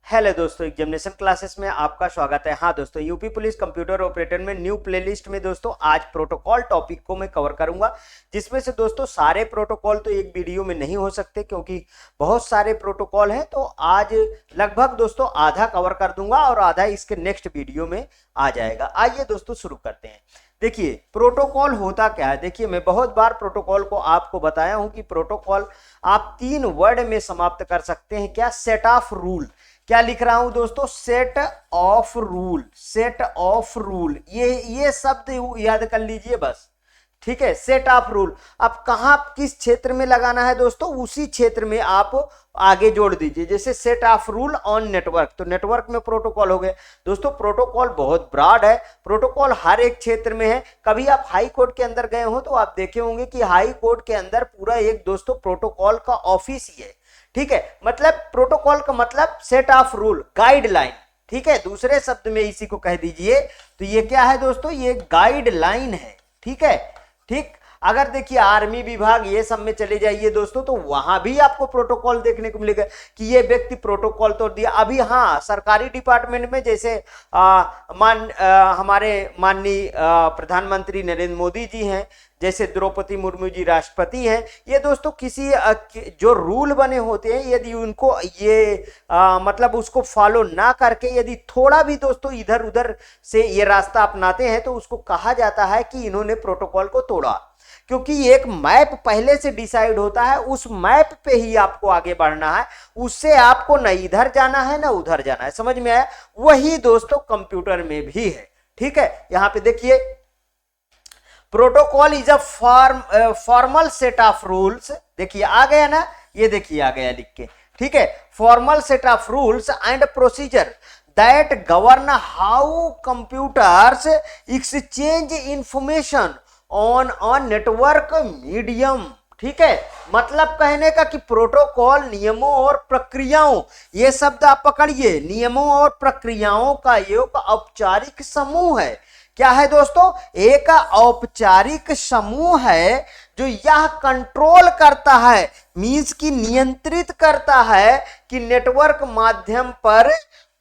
Hello दोस्तों, examination classes में आपका स्वागत है। हाँ दोस्तों, यूपी पुलिस कंप्यूटर ऑपरेटर में न्यू प्लेलिस्ट में दोस्तों आज प्रोटोकॉल टॉपिक को मैं कवर करूंगा, जिसमें से दोस्तों सारे प्रोटोकॉल तो एक वीडियो में नहीं हो सकते क्योंकि बहुत सारे प्रोटोकॉल हैं। तो आज लगभग दोस्तों आधा कवर कर दूंगा और आधा इसके नेक्स्ट वीडियो में आ जाएगा। आइए दोस्तों शुरू करते हैं। देखिए प्रोटोकॉल होता क्या है। देखिए मैं बहुत बार प्रोटोकॉल को आपको बताया हूं कि प्रोटोकॉल आप 3 वर्ड में समाप्त कर सकते हैं। क्या? Set of rule. क्या लिख रहा हूं दोस्तों? Set of rule. Set of rule, ये शब्द याद कर लीजिए बस, ठीक है। Set of rule. अब कहां किस क्षेत्र में लगाना है दोस्तों, उसी क्षेत्र में आप आगे जोड़ दीजिए। जैसे set of rule on network, तो नेटवर्क में प्रोटोकॉल हो गए। दोस्तों प्रोटोकॉल बहुत ब्रॉड है, प्रोटोकॉल हर एक क्षेत्र में है। कभी आप हाई कोर्ट के अंदर गए हो तो आप देखे होंगे कि हाई कोर्ट के अंदर पूरा एक दोस्तों प्रोटोकॉल का ऑफिस ही है, ठीक है। मतलब प्रोटोकॉल का मतलब सेट ऑफ रूल, गाइडलाइन, ठीक है। दूसरे शब्द में इसी को कह दीजिए तो ये क्या है दोस्तों, ये गाइडलाइन है, ठीक है। ठीक, अगर देखिए आर्मी विभाग ये सब में चले जाइए दोस्तों तो वहां भी आपको प्रोटोकॉल देखने को मिलेगा कि ये व्यक्ति प्रोटोकॉल तोड़ दिया। अभी हाँ, सरकारी डिपार्टमेंट में जैसे हमारे माननीय प्रधानमंत्री नरेंद्र मोदी जी हैं, जैसे द्रौपदी मुर्मू जी राष्ट्रपति हैं, ये दोस्तों किसी जो रूल बने होते हैं यदि उनको ये मतलब उसको फॉलो ना करके यदि थोड़ा भी दोस्तों इधर उधर से ये रास्ता अपनाते हैं तो उसको कहा जाता है कि इन्होंने प्रोटोकॉल को तोड़ा। क्योंकि एक मैप पहले से डिसाइड होता है, उस मैप पे ही आपको आगे बढ़ना है, उससे आपको न इधर जाना है न उधर जाना है। समझ में आया? वही दोस्तों कंप्यूटर में भी है, ठीक है। यहां पे देखिए protocol is a formal set of rules. देखिए आ गया ना, ये देखिए आ गया लिख के, ठीक है। Formal set of rules and procedure that govern how computers exchange information on a network medium, ठीक है। मतलब कहने का कि प्रोटोकॉल नियमों और प्रक्रियाओं, ये शब्द आप पकड़िए, नियमों और प्रक्रियाओं का एक औपचारिक समूह है। क्या है दोस्तों? एक औपचारिक समूह है जो यह कंट्रोल करता है, मींस की नियंत्रित करता है कि नेटवर्क माध्यम पर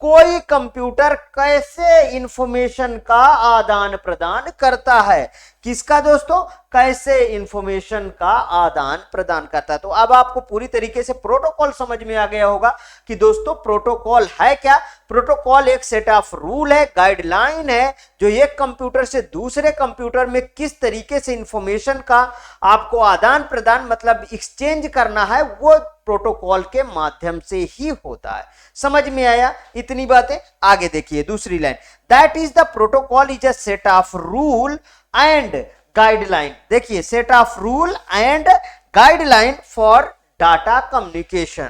कोई कंप्यूटर कैसे इंफॉर्मेशन का आदान प्रदान करता है। किसका दोस्तों? कैसे इंफॉर्मेशन का आदान प्रदान करता है। तो अब आपको पूरी तरीके से प्रोटोकॉल समझ में आ गया होगा कि दोस्तों प्रोटोकॉल है क्या। प्रोटोकॉल एक सेट ऑफ रूल है, गाइडलाइन है, जो एक कंप्यूटर से दूसरे कंप्यूटर में किस तरीके से इंफॉर्मेशन का आपको आदान प्रदान मतलब एक्सचेंज करना है, वो प्रोटोकॉल के माध्यम से ही होता है। समझ में आया इतनी बातें? आगे देखिए दूसरी line, that is the protocol is a set of rule and guideline. देखिए set of rule and guideline for data communication.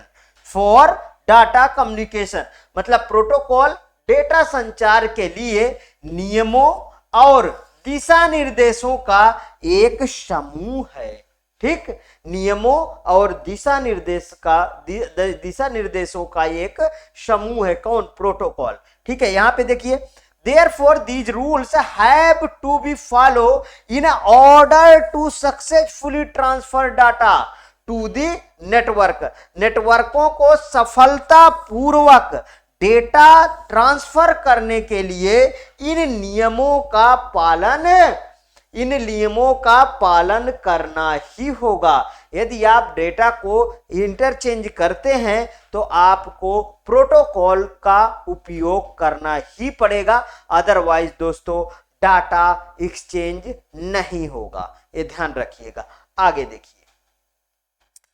For data communication मतलब प्रोटोकॉल डेटा संचार के लिए नियमों और दिशा निर्देशों का एक समूह है, ठीक। नियमों और दिशा निर्देशों का एक समूह है। कौन? प्रोटोकॉल, ठीक है। यहां पे देखिए therefore these rules have to be followed in order to successfully transfer data to the network। नेटवर्कों को सफलता पूर्वक डेटा ट्रांसफर करने के लिए इन नियमों का पालन करना ही होगा। यदि आप डेटा को इंटरचेंज करते हैं तो आपको प्रोटोकॉल का उपयोग करना ही पड़ेगा, अदरवाइज दोस्तों डाटा एक्सचेंज नहीं होगा। ये ध्यान रखिएगा। आगे देखिए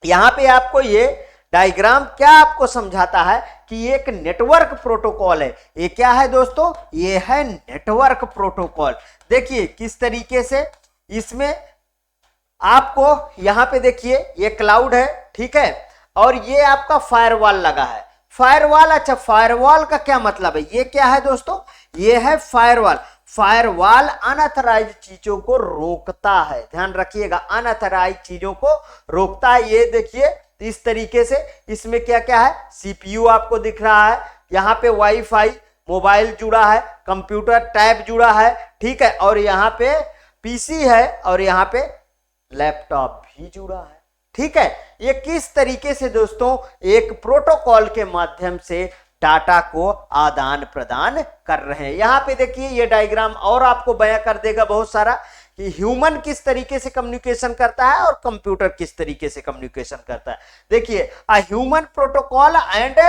यहां पे आपको ये डायग्राम क्या आपको समझाता है कि एक नेटवर्क प्रोटोकॉल है। ये क्या है दोस्तों? ये है नेटवर्क प्रोटोकॉल। देखिए किस तरीके से इसमें आपको यहां पे देखिए ये क्लाउड है, ठीक है, और ये आपका फायरवॉल लगा है। फायरवॉल, अच्छा फायरवॉल का क्या मतलब है? ये क्या है दोस्तों? ये है फायरवॉल। फायरवॉल अनऑथराइज्ड चीजों को रोकता है, ध्यान रखिएगा, अनऑथराइज्ड चीजों को रोकता है। ये देखिए इस तरीके से इसमें क्या क्या है, सीपीयू आपको दिख रहा है, यहाँ पे वाईफाई मोबाइल जुड़ा है, कंप्यूटर टैब जुड़ा है, ठीक है, और यहाँ पे पीसी है और यहाँ पे लैपटॉप भी जुड़ा है, ठीक है। ये किस तरीके से दोस्तों एक प्रोटोकॉल के माध्यम से डाटा को आदान प्रदान कर रहे हैं। यहां पे देखिए ये डायग्राम और आपको बयां कर देगा बहुत सारा कि ह्यूमन किस तरीके से कम्युनिकेशन करता है और कंप्यूटर किस तरीके से कम्युनिकेशन करता है। देखिए human protocol and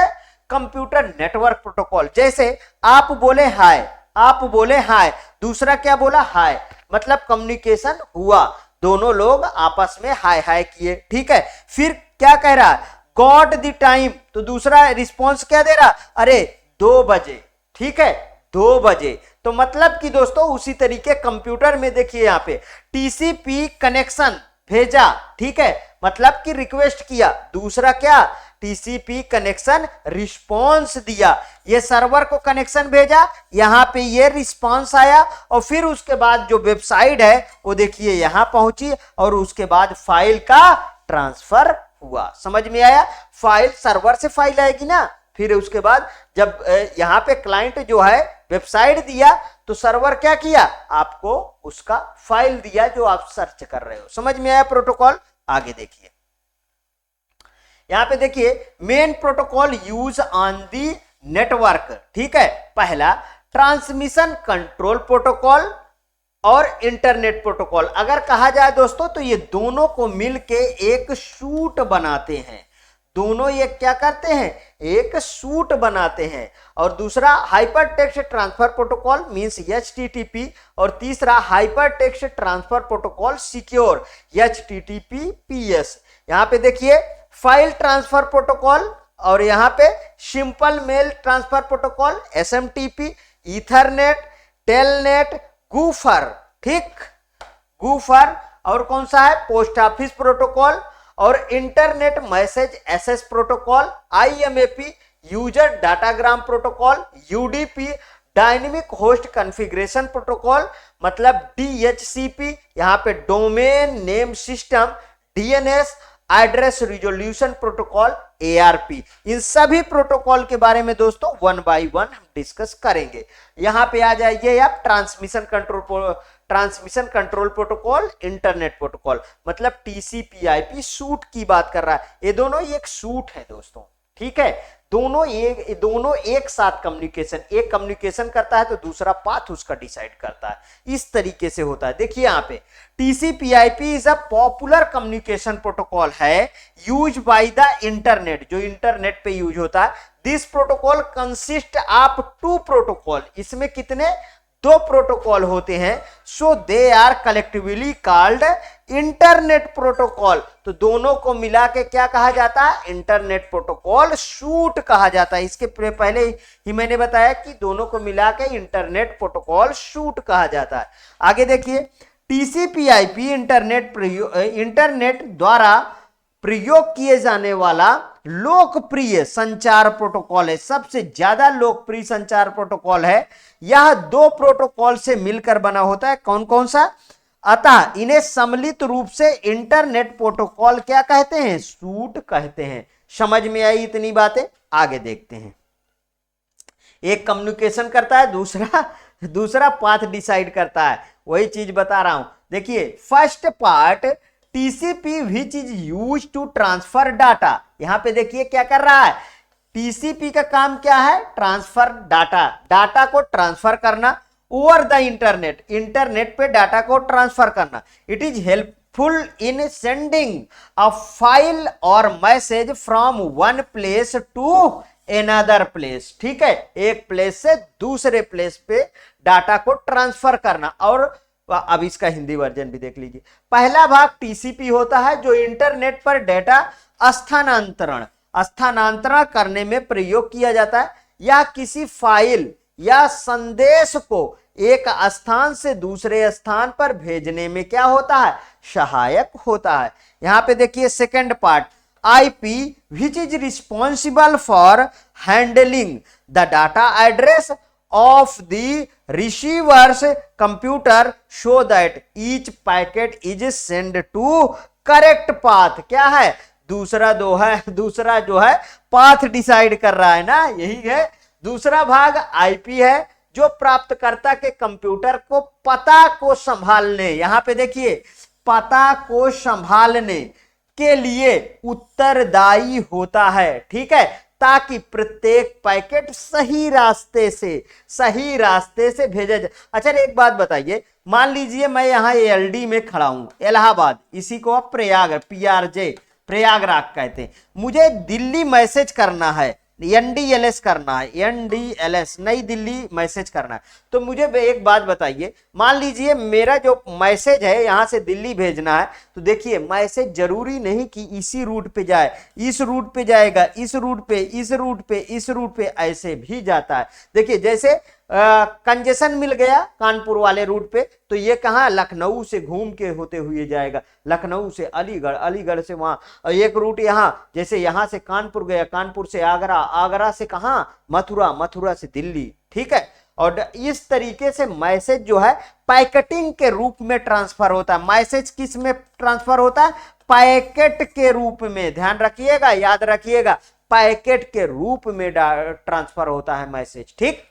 computer network protocol, जैसे आप बोले हाय, आप बोले हाय, दूसरा क्या बोला हाय, मतलब कम्युनिकेशन हुआ, दोनों लोग आपस में हाय हाय किए, ठीक है। फिर क्या कह रहा है, गॉट द टाइम, तो दूसरा रिस्पॉन्स क्या दे रहा, अरे 2 बजे, ठीक है 2 बजे। तो मतलब कि दोस्तों उसी तरीके कंप्यूटर में देखिए यहां पे टीसीपी कनेक्शन भेजा, ठीक है, मतलब कि रिक्वेस्ट किया, दूसरा क्या टीसीपी कनेक्शन रिस्पॉन्स दिया, ये सर्वर को कनेक्शन भेजा, यहां पे ये रिस्पॉन्स आया और फिर उसके बाद जो वेबसाइट है वो देखिए यहां पहुंची और उसके बाद फाइल का ट्रांसफर हुआ। समझ में आया, फाइल सर्वर से फाइल आएगी ना, फिर उसके बाद जब यहां पे क्लाइंट जो है वेबसाइट दिया तो सर्वर क्या किया, आपको उसका फाइल दिया जो आप सर्च कर रहे हो। समझ में आया प्रोटोकॉल। आगे देखिए यहां पे देखिए main protocol use on the network, ठीक है। पहला ट्रांसमिशन कंट्रोल प्रोटोकॉल और इंटरनेट प्रोटोकॉल। अगर कहा जाए दोस्तों तो ये दोनों को मिलके एक सूट बनाते हैं, दोनों ये क्या करते हैं, एक सूट बनाते हैं। और दूसरा hyper text transfer protocol means HTTP और तीसरा hyper text transfer protocol secure HTTPS। यहां पे देखिए फाइल ट्रांसफर प्रोटोकॉल और यहां पे simple mail transfer protocol SMTP, ethernet, telnet, gopher, ठीक, गूफर, और कौन सा है पोस्ट ऑफिस प्रोटोकॉल और internet message access protocol, IMAP, user datagram protocol, UDP, dynamic host configuration protocol मतलब DHCP, यहां पे domain name system DNS, address resolution protocol ARP। इन सभी प्रोटोकॉल के बारे में दोस्तों 1 बाय 1 हम डिस्कस करेंगे। यहां पे आ जाइए आप transmission control protocol, internet protocol मतलब TCP/IP सूट की बात कर रहा है। ये दोनों एक सूट है दोस्तों, ठीक है, दोनों एक साथ कम्युनिकेशन, एक कम्युनिकेशन करता है तो दूसरा पाथ उसका डिसाइड करता है, इस तरीके से होता है। देखिए यहाँ पे TCP/IP is a popular communication protocol है यूज बाय द इंटरनेट, जो इंटरनेट पे यूज होता है। This protocol consist of 2 protocol, इसमें कितने 2 प्रोटोकॉल होते हैं। So they are collectively called internet protocol, तो दोनों को मिला के क्या कहा जाता है, इंटरनेट प्रोटोकॉल सूट कहा जाता है। इसके पहले ही मैंने बताया कि दोनों को मिला के इंटरनेट प्रोटोकॉल सूट कहा जाता है। आगे देखिए TCP/IP इंटरनेट द्वारा प्रयोग किए जाने वाला लोकप्रिय संचार प्रोटोकॉल है, सबसे ज्यादा लोकप्रिय संचार प्रोटोकॉल है। यह 2 प्रोटोकॉल से मिलकर बना होता है, कौन कौन सा, अतः इन्हें सम्मिलित रूप से इंटरनेट प्रोटोकॉल क्या कहते हैं, सूट कहते हैं। समझ में आई इतनी बातें। आगे देखते हैं, एक कम्युनिकेशन करता है, दूसरा पाथ डिसाइड करता है, वही चीज बता रहा हूं। देखिए first part TCP which is use to transfer data. यहां पे देखिए क्या कर रहा है, TCP का काम क्या है, ट्रांसफर डाटा को ट्रांसफर करना ओवर द इंटरनेट पे डाटा को ट्रांसफर करना। It is helpful in sending a file और message from one place to another place, ठीक है, एक प्लेस से दूसरे प्लेस पे डाटा को ट्रांसफर करना। और अब इसका हिंदी वर्जन भी देख लीजिए। पहला भाग TCP होता है जो इंटरनेट पर डेटा स्थानांतरण करने में प्रयोग किया जाता है, या किसी फाइल या संदेश को एक स्थान से दूसरे स्थान पर भेजने में क्या होता है, सहायक होता है। यहां पे देखिए second part IP which is responsible for handling the data address of the receiver's computer so that each packet is sent to correct path। क्या है, दूसरा जो है पाथ डिसाइड कर रहा है ना, यही है। दूसरा भाग IP है जो प्राप्तकर्ता के कंप्यूटर को पता को संभालने, यहां पे देखिए पता को संभालने के लिए उत्तरदायी होता है, ठीक है। ताकि प्रत्येक पैकेट सही रास्ते से भेजा जाए। अच्छा एक बात बताइए, मान लीजिए मैं यहाँ एलडी में खड़ा हूं, इलाहाबाद, इसी को आप PRJ प्रयागराज कहते हैं, मुझे दिल्ली मैसेज करना है, NDLS करना है, NDLS नई दिल्ली मैसेज करना है। तो मुझे एक बात बताइए, मान लीजिए मेरा जो मैसेज है यहां से दिल्ली भेजना है, तो देखिए मैसेज जरूरी नहीं कि इसी रूट पे जाए, इस रूट पे जाएगा, इस रूट पे, इस रूट पे, इस रूट पे, ऐसे भी जाता है। देखिए जैसे कंजेशन मिल गया कानपुर वाले रूट पे, तो ये कहाँ लखनऊ से घूम के होते हुए जाएगा, लखनऊ से अलीगढ़, अलीगढ़ से वहां एक रूट, यहाँ जैसे यहां से कानपुर गया, कानपुर से आगरा, आगरा से कहाँ मथुरा, मथुरा से दिल्ली, ठीक है। और इस तरीके से मैसेज जो है पैकेटिंग के रूप में ट्रांसफर होता है। मैसेज किस में ट्रांसफर होता है? पैकेट के रूप में, ध्यान रखिएगा, याद रखिएगा, पैकेट के रूप में ट्रांसफर होता है मैसेज, ठीक।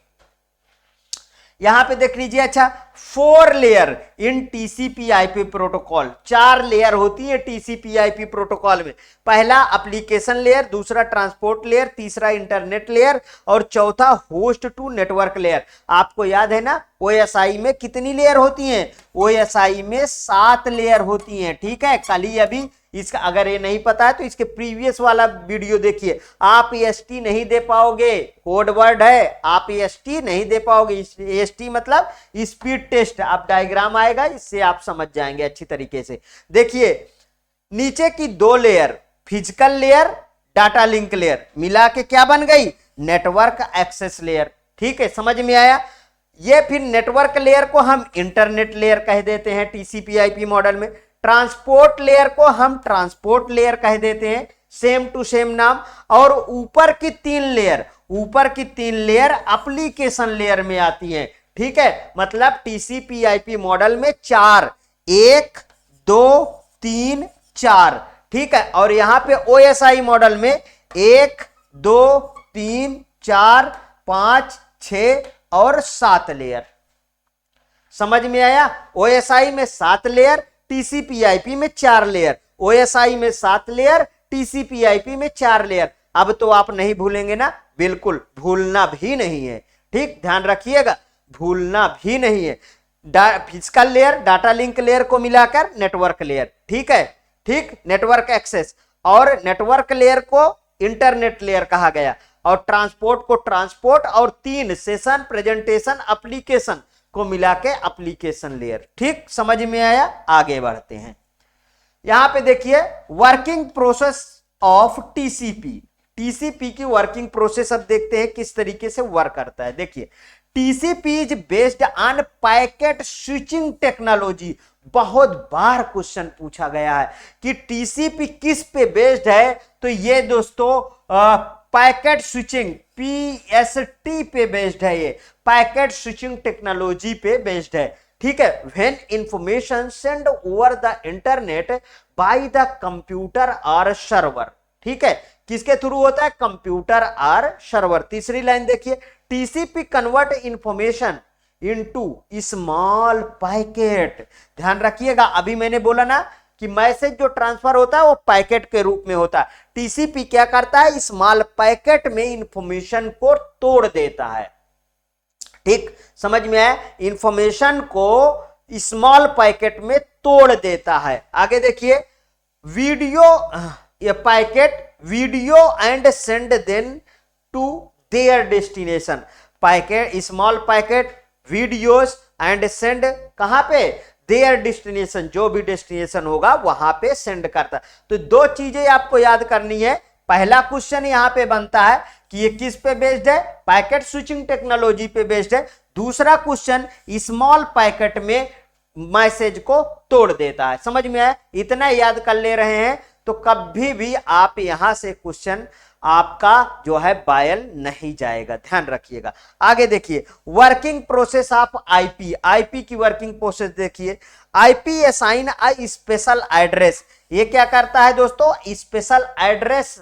यहां पे देख लीजिए, अच्छा 4 layer in TCP/IP protocol, 4 layer होती है TCP/IP प्रोटोकॉल में। पहला एप्लीकेशन लेयर, दूसरा ट्रांसपोर्ट लेयर, तीसरा इंटरनेट लेयर और चौथा होस्ट टू नेटवर्क लेयर। आपको याद है ना OSI में कितनी लेयर होती हैं? OSI में 7 लेयर होती हैं, ठीक है। कल ही अभी इसका, अगर ये नहीं पता है तो इसके प्रीवियस वाला वीडियो देखिए। आप EST नहीं दे पाओगे, कोड वर्ड है, आप EST नहीं दे पाओगे। EST मतलब स्पीड टेस्ट, आप डायग्राम आएगा, इससे आप समझ जाएंगे अच्छी तरीके से। देखिए नीचे की 2 layer, physical layer, data link layer, मिला के क्या बन गई? नेटवर्क एक्सेस लेयर, ठीक है, समझ में आया। ये फिर नेटवर्क लेयर को हम इंटरनेट लेयर कह देते हैं TCP/IP मॉडल में। ट्रांसपोर्ट लेयर को हम ट्रांसपोर्ट लेयर कह देते हैं, सेम टू सेम नाम। और ऊपर की 3 लेयर, ऊपर की 3 लेयर एप्लीकेशन लेयर में आती हैं, ठीक है। मतलब TCP/IP मॉडल में 4, 1 2 3 4, ठीक है। और यहां पे OSI मॉडल में 1 2 3 4 5 6 और 7 लेयर। समझ में आया? OSI में 7 लेयर, TCP/IP में 4 लेयर, OSI में 7 लेयर, TCP/IP में 4 लेयर। अब तो आप नहीं भूलेंगे ना? बिल्कुल भूलना भी नहीं है, ठीक, ध्यान रखिएगा, भूलना भी नहीं है। Physical layer, data link layer को मिलाकर नेटवर्क लेयर, ठीक है, ठीक, नेटवर्क एक्सेस, और नेटवर्क लेयर को इंटरनेट लेयर कहा गया, और ट्रांसपोर्ट को ट्रांसपोर्ट, और 3 सेशन, प्रेजेंटेशन, एप्लीकेशन को मिला के एप्लीकेशन लेयर, ठीक, समझ में आया। आगे बढ़ते हैं। यहां पे देखिए वर्किंग प्रोसेस ऑफ TCP की वर्किंग प्रोसेस अब देखते हैं किस तरीके से वर्क करता है। देखिए TCP is based on packet switching technology. बहुत बार क्वेश्चन पूछा गया है कि TCP किस पे बेस्ड है, तो ये दोस्तों पैकेट स्विचिंग PST पे बेस्ड है, ये पैकेट स्विचिंग टेक्नोलॉजी पे बेस्ड है, ठीक है। When information send over the internet by the computer और सर्वर, ठीक है, किसके थ्रू होता है? कंप्यूटर और सर्वर। तीसरी लाइन देखिए, TCP convert information into small packet. ध्यान रखिएगा, अभी मैंने बोला ना कि मैसेज जो ट्रांसफर होता है वो पैकेट के रूप में होता है। TCP क्या करता है? स्मॉल पैकेट में इंफॉर्मेशन को तोड़ देता है, ठीक, समझ में आया? इंफॉर्मेशन को स्मॉल पैकेट में तोड़ देता है। आगे देखिए, वीडियो, ये packet video and send then to their destination. Packet, small packet, videos and send कहां पे? देयर डेस्टिनेशन, जो भी डेस्टिनेशन होगा वहां पे सेंड करता। तो 2 चीजें आपको याद करनी है। पहला क्वेश्चन यहां पे बनता है कि ये किस पे बेस्ड है? पैकेट स्विचिंग टेक्नोलॉजी पे बेस्ड है। दूसरा क्वेश्चन स्मॉल पैकेट में मैसेज को तोड़ देता है। समझ में आया? इतना याद कर ले रहे हैं तो कभी भी आप यहां से क्वेश्चन आपका जो है बायल नहीं जाएगा, ध्यान रखिएगा। आगे देखिए, वर्किंग प्रोसेस ऑफ आईपी की वर्किंग प्रोसेस देखिए। IP assign a special address, ये क्या करता है दोस्तों? स्पेशल एड्रेस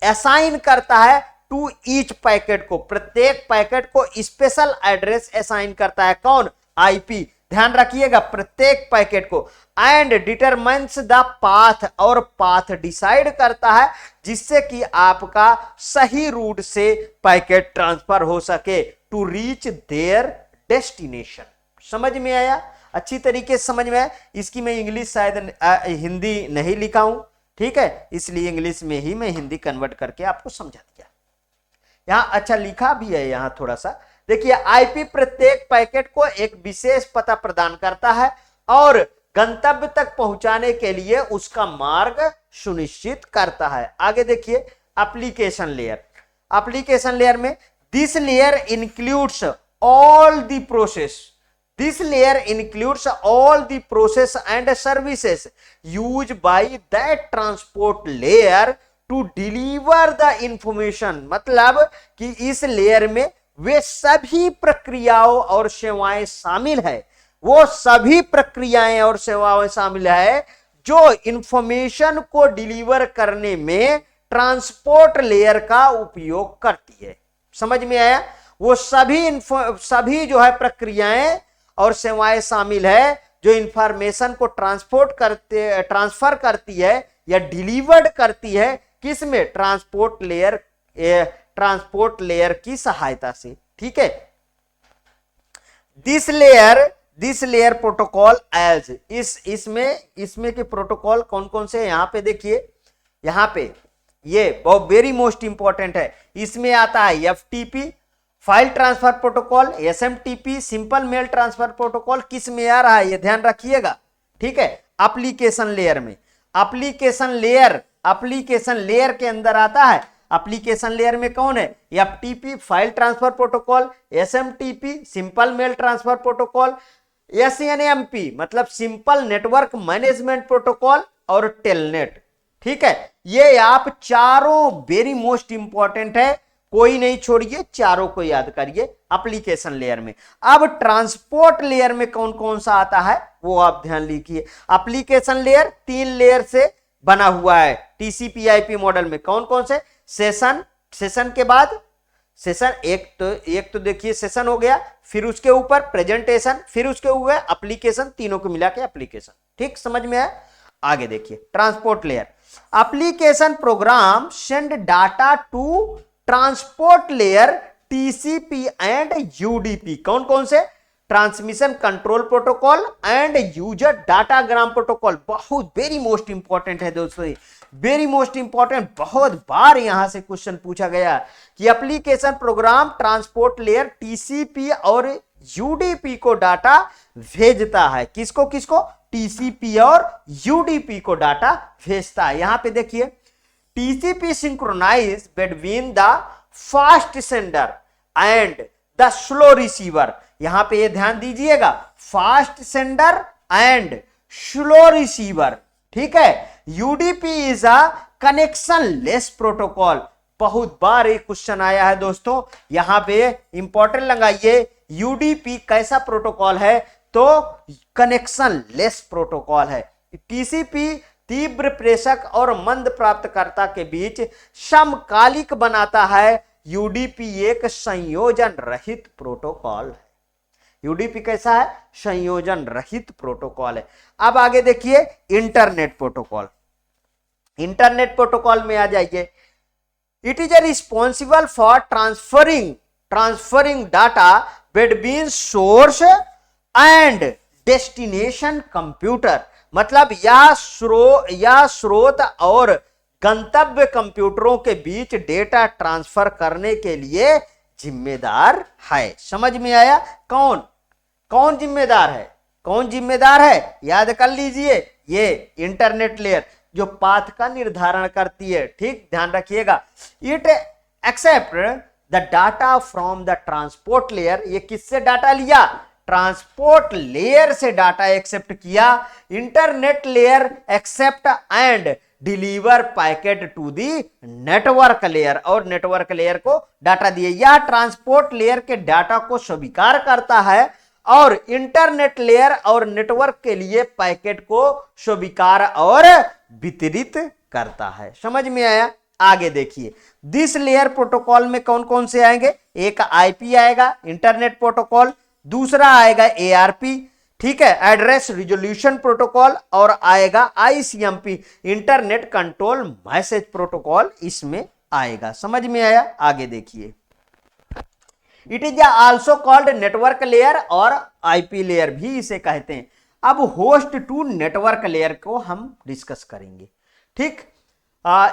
असाइन करता है टू ईच पैकेट को, प्रत्येक पैकेट को स्पेशल एड्रेस असाइन करता है। कौन? आईपी। ध्यान रखिएगा प्रत्येक पैकेट को, एंड डिटरमाइंस द पाथ, और पाथ डिसाइड करता है जिससे कि आपका सही रूट से पैकेट ट्रांसफर हो सके टू रीच देयर डेस्टिनेशन। समझ में आया? अच्छी तरीके से समझ में आया। इसकी मैं इंग्लिश शायद हिंदी नहीं लिखा हूं, ठीक है, इसलिए इंग्लिश में ही मैं हिंदी कन्वर्ट करके आपको समझा दिया। यहां अच्छा लिखा भी है, यहां थोड़ा सा देखिए, आईपी प्रत्येक पैकेट को एक विशेष पता प्रदान करता है और गंतव्य तक पहुंचाने के लिए उसका मार्ग सुनिश्चित करता है। आगे देखिए एप्लीकेशन लेयर। एप्लीकेशन लेयर में this layer includes all the process, this layer includes all the process and services use by that transport layer to deliver the information. मतलब कि इस लेयर में वे सभी प्रक्रियाओं और सेवाएं शामिल है, वो सभी प्रक्रियाएं और सेवाएं शामिल है जो इंफॉर्मेशन को डिलीवर करने में ट्रांसपोर्ट लेयर का उपयोग करती है। समझ में आया? वो सभी जो है प्रक्रियाएं और सेवाएं शामिल है जो इंफॉर्मेशन को ट्रांसफर करती है या डिलीवर्ड करती है, किसमें? ट्रांसपोर्ट लेयर की सहायता से। ठीक है, दिस लेयर प्रोटोकॉल एज, इसमें के प्रोटोकॉल कौन कौन से हैं? यहां पे देखिए, यहां पे ये बहुत वेरी मोस्ट इंपॉर्टेंट है। इसमें आता है FTP file transfer protocol, SMTP simple mail transfer protocol. किस में आ रहा है ये ध्यान रखिएगा। ठीक है, एप्लीकेशन लेयर में, एप्लीकेशन लेयर के अंदर आता है। एप्लीकेशन लेयर में कौन है? FTP file transfer protocol, SMTP simple mail transfer protocol, SNMP मतलब सिंपल नेटवर्क मैनेजमेंट प्रोटोकॉल, और टेलनेट। ठीक है, ये आप चारों वेरी मोस्ट इंपॉर्टेंट है, कोई नहीं छोड़िए, चारों को याद करिए एप्लीकेशन लेयर में। अब ट्रांसपोर्ट लेयर में कौन कौन सा आता है वो आप ध्यान लिखिए। एप्लीकेशन लेयर 3 लेयर से बना हुआ है टीसीपी आईपी मॉडल में। कौन कौन से? सेशन के बाद सेशन एक तो देखिए सेशन हो गया, फिर उसके ऊपर प्रेजेंटेशन, फिर उसके ऊपर एप्लीकेशन, तीनों को मिला के एप्लीकेशन। ठीक, समझ में आया? आगे देखिए transport layer. Application program send data to transport layer TCP and UDP. कौन कौन से? Transmission control protocol and user datagram protocol. बहुत वेरी मोस्ट इंपॉर्टेंट है दोस्तों, वेरी मोस्ट इंपॉर्टेंट। बहुत बार यहां से क्वेश्चन पूछा गया कि application program transport layer TCP और यूडीपी को डाटा भेजता है। किसको किसको? टीसीपी और यूडीपी को डाटा भेजता है। यहां पे देखिए TCP synchronize between the fast sender and the slow receiver। यहां पे ये ध्यान दीजिएगा, fast sender and slow receiver. ठीक है, UDP is a connection less protocol. बहुत बार एक क्वेश्चन आया है दोस्तों, यहां पे इंपॉर्टेंट लगाइए, UDP कैसा प्रोटोकॉल है? तो कनेक्शन लेस प्रोटोकॉल है। TCP तीव्र प्रेषक और मंद प्राप्तकर्ता के बीच समकालिक बनाता है। यूडीपी एक संयोजन रहित प्रोटोकॉल है। यूडीपी कैसा है? संयोजन रहित प्रोटोकॉल है। अब आगे देखिए इंटरनेट प्रोटोकॉल। इंटरनेट प्रोटोकॉल में आ जाइए। It is responsible for transferring data between source and destination computer. मतलब या स्रोत और गंतव्य कंप्यूटरों के बीच डेटा ट्रांसफर करने के लिए जिम्मेदार है। समझ में आया? कौन कौन जिम्मेदार है? कौन जिम्मेदार है? याद कर लीजिए, ये इंटरनेट लेयर जो पाथ का निर्धारण करती है। ठीक, ध्यान रखिएगा। It accept the data from the transport layer. ये किससे डाटा लिया? ट्रांसपोर्ट लेयर से डाटा एक्सेप्ट किया। Internet layer accept and deliver packet to the network layer, और नेटवर्क लेयर को डाटा दिए। यह ट्रांसपोर्ट लेयर के डाटा को स्वीकार करता है और इंटरनेट लेयर और नेटवर्क के लिए पैकेट को स्वीकार और वितरित करता है। समझ में आया? आगे देखिए दिस लेयर प्रोटोकॉल में कौन कौन से आएंगे? एक आईपी आएगा इंटरनेट प्रोटोकॉल, दूसरा आएगा एआरपी, ठीक है, एड्रेस रिजोल्यूशन प्रोटोकॉल, और आएगा ICMP internet control message protocol, इसमें आएगा। समझ में आया? आगे देखिए, it is also called network layer और IP लेयर भी इसे कहते हैं। अब होस्ट टू नेटवर्क लेयर को हम डिस्कस करेंगे। ठीक,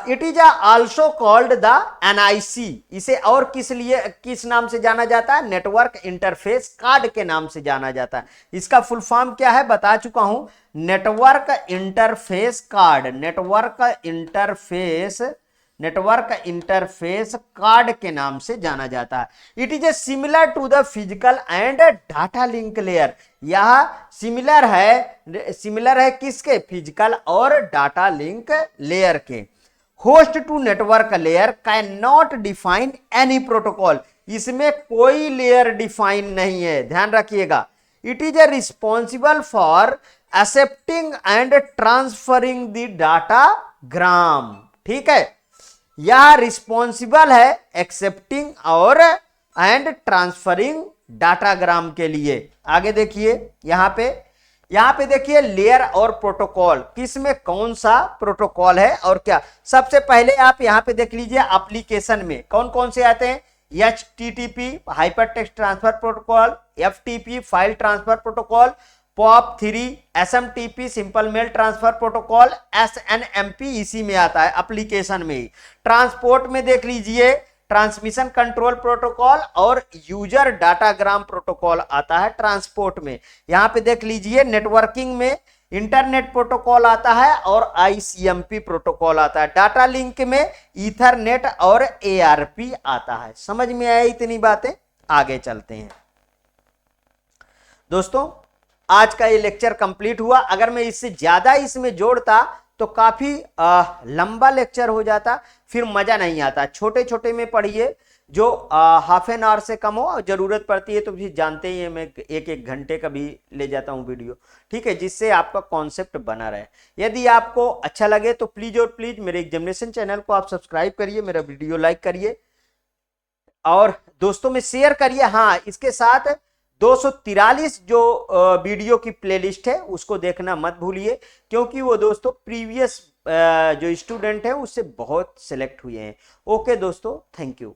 it is also called the NIC, इसे और किस नाम से जाना जाता है? नेटवर्क इंटरफेस कार्ड के नाम से जाना जाता है। इसका फुल फॉर्म क्या है बता चुका हूं, network interface card, network interface card के नाम से जाना जाता है। It is a similar to the physical and data link layer, यह सिमिलर है किसके? फिजिकल और डाटा लिंक लेयर के। Host to network layer can not define any protocol, इसमें कोई लेयर डिफाइन नहीं है, ध्यान रखिएगा। It is a responsible for accepting and transferring the datagram, ठीक है, यह रिस्पॉन्सिबल है एक्सेप्टिंग और एंड ट्रांसफरिंग डाटाग्राम के लिए। आगे देखिए, यहां पे देखिए लेयर और प्रोटोकॉल, किसमें कौन सा प्रोटोकॉल है और क्या। सबसे पहले आप यहां पे देख लीजिए एप्लीकेशन में कौन कौन से आते हैं, HTTP hyper text transfer protocol, FTP file transfer protocol, POP3 SMTP simple mail transfer protocol, SNMP इसी में आता है एप्लीकेशन में ही। ट्रांसपोर्ट में देख लीजिए ट्रांसमिशन कंट्रोल प्रोटोकॉल और यूजर डाटाग्राम प्रोटोकॉल आता है ट्रांसपोर्ट में। यहां पे देख लीजिए नेटवर्किंग में इंटरनेट प्रोटोकॉल आता है और ICMP प्रोटोकॉल आता है। डाटा लिंक में ईथरनेट और ARP आता है। समझ में आया इतनी बातें? आगे चलते हैं दोस्तों, आज का ये लेक्चर कंप्लीट हुआ। अगर मैं इससे ज्यादा इसमें जोड़ता तो काफी लंबा लेक्चर हो जाता, फिर मजा नहीं आता। छोटे छोटे में पढ़िए, जो हाफ एन आवर से कम हो, जरूरत पड़ती है तो फिर जानते ही हैं मैं एक घंटे का भी ले जाता हूं वीडियो, ठीक है, जिससे आपका कॉन्सेप्ट बना रहे। यदि आपको अच्छा लगे तो प्लीज और प्लीज मेरे एग्जामिनेशन चैनल को आप सब्सक्राइब करिए, मेरा वीडियो लाइक करिए और दोस्तों में शेयर करिए। हाँ, इसके साथ 243 जो वीडियो की प्लेलिस्ट है उसको देखना मत भूलिए, क्योंकि वो दोस्तों प्रीवियस जो स्टूडेंट है उससे बहुत सिलेक्ट हुए हैं। ओके दोस्तों, थैंक यू।